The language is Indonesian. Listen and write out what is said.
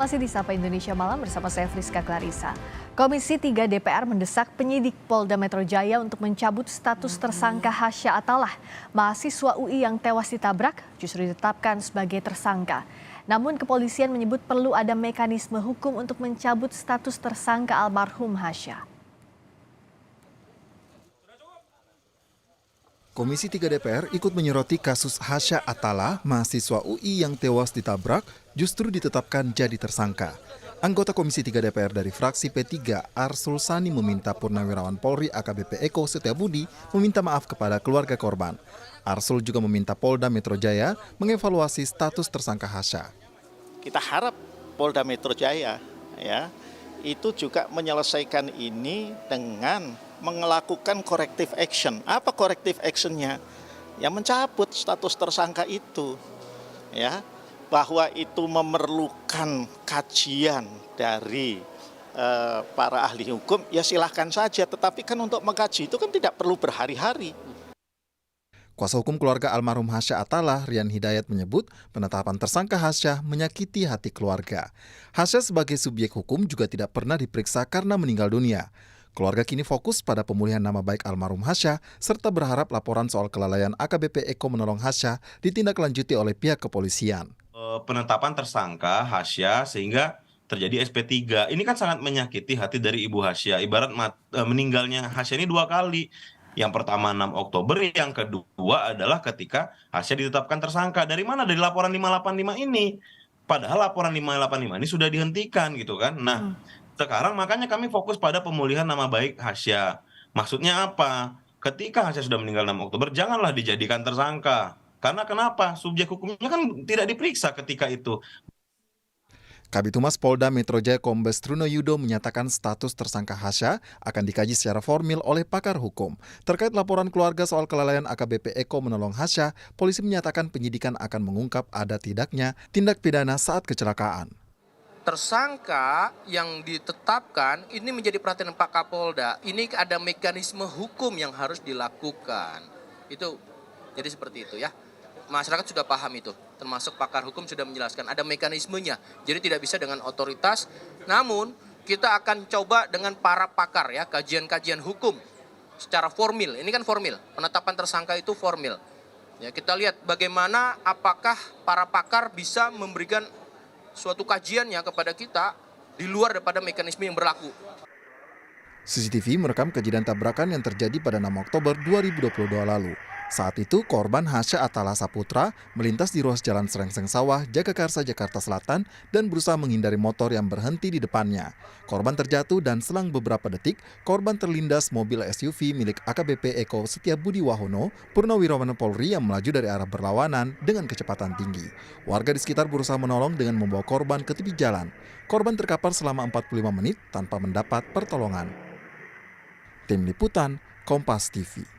Masih di Sapa Indonesia Malam bersama saya Friska Clarissa. Komisi 3 DPR mendesak penyidik Polda Metro Jaya untuk mencabut status tersangka Hasya Atalah, mahasiswa UI yang tewas ditabrak, justru ditetapkan sebagai tersangka. Namun kepolisian menyebut perlu ada mekanisme hukum untuk mencabut status tersangka almarhum Hasya. Komisi 3 DPR ikut menyoroti kasus Hasya Atalah, mahasiswa UI yang tewas ditabrak, justru ditetapkan jadi tersangka. Anggota Komisi 3 DPR dari fraksi P3, Arsul Sani meminta Purnawirawan Polri AKBP Eko Setiabudi meminta maaf kepada keluarga korban. Arsul juga meminta Polda Metro Jaya mengevaluasi status tersangka Hasya. Kita harap Polda Metro Jaya itu juga menyelesaikan ini dengan melakukan corrective action. Apa corrective actionnya? Ya mencabut status tersangka itu, bahwa itu memerlukan kajian dari para ahli hukum, ya silahkan saja. Tetapi kan untuk mengkaji itu kan tidak perlu berhari-hari. Kuasa hukum keluarga almarhum Hasya Atalah, Rian Hidayat menyebut penetapan tersangka Hasya menyakiti hati keluarga. Hasya sebagai subjek hukum juga tidak pernah diperiksa karena meninggal dunia. Keluarga kini fokus pada pemulihan nama baik almarhum Hasya serta berharap laporan soal kelalaian AKBP Eko menolong Hasya ditindaklanjuti oleh pihak kepolisian. Penetapan tersangka Hasya sehingga terjadi SP3. Ini kan sangat menyakiti hati dari Ibu Hasya. Ibarat meninggalnya Hasya ini 2 kali. Yang pertama 6 Oktober, yang kedua adalah ketika Hasya ditetapkan tersangka. Dari mana? Dari laporan 585 ini. Padahal laporan 585 ini sudah dihentikan gitu kan. Nah, sekarang makanya kami fokus pada pemulihan nama baik Hasya. Maksudnya apa? Ketika Hasya sudah meninggal 6 Oktober, janganlah dijadikan tersangka. Karena kenapa? Subjek hukumnya kan tidak diperiksa ketika itu. Kabid Humas Polda Metro Jaya Kombes Truno Yudo menyatakan status tersangka Hasya akan dikaji secara formil oleh pakar hukum. Terkait laporan keluarga soal kelalaian AKBP Eko menolong Hasya, polisi menyatakan penyidikan akan mengungkap ada tidaknya tindak pidana saat kecelakaan. Tersangka yang ditetapkan ini menjadi perhatian Pak Kapolda. Ini ada mekanisme hukum yang harus dilakukan. Itu jadi seperti itu ya. Masyarakat sudah paham itu, termasuk pakar hukum sudah menjelaskan ada mekanismenya. Jadi tidak bisa dengan otoritas. Namun kita akan coba dengan para pakar ya, kajian-kajian hukum secara formil. Ini kan formil. Penetapan tersangka itu formil. Ya, kita lihat bagaimana apakah para pakar bisa memberikan suatu kajiannya kepada kita di luar daripada mekanisme yang berlaku. CCTV merekam kejadian tabrakan yang terjadi pada 6 Oktober 2022 lalu. Saat itu, korban Hasya Atalah Saputra melintas di ruas Jalan Serengseng Sawah, Jagakarsa, Jakarta Selatan dan berusaha menghindari motor yang berhenti di depannya. Korban terjatuh dan selang beberapa detik, korban terlindas mobil SUV milik AKBP Eko Setiabudi Wahono, Purnawirawan Polri yang melaju dari arah berlawanan dengan kecepatan tinggi. Warga di sekitar berusaha menolong dengan membawa korban ke tepi jalan. Korban terkapar selama 45 menit tanpa mendapat pertolongan. Tim Liputan, Kompas TV.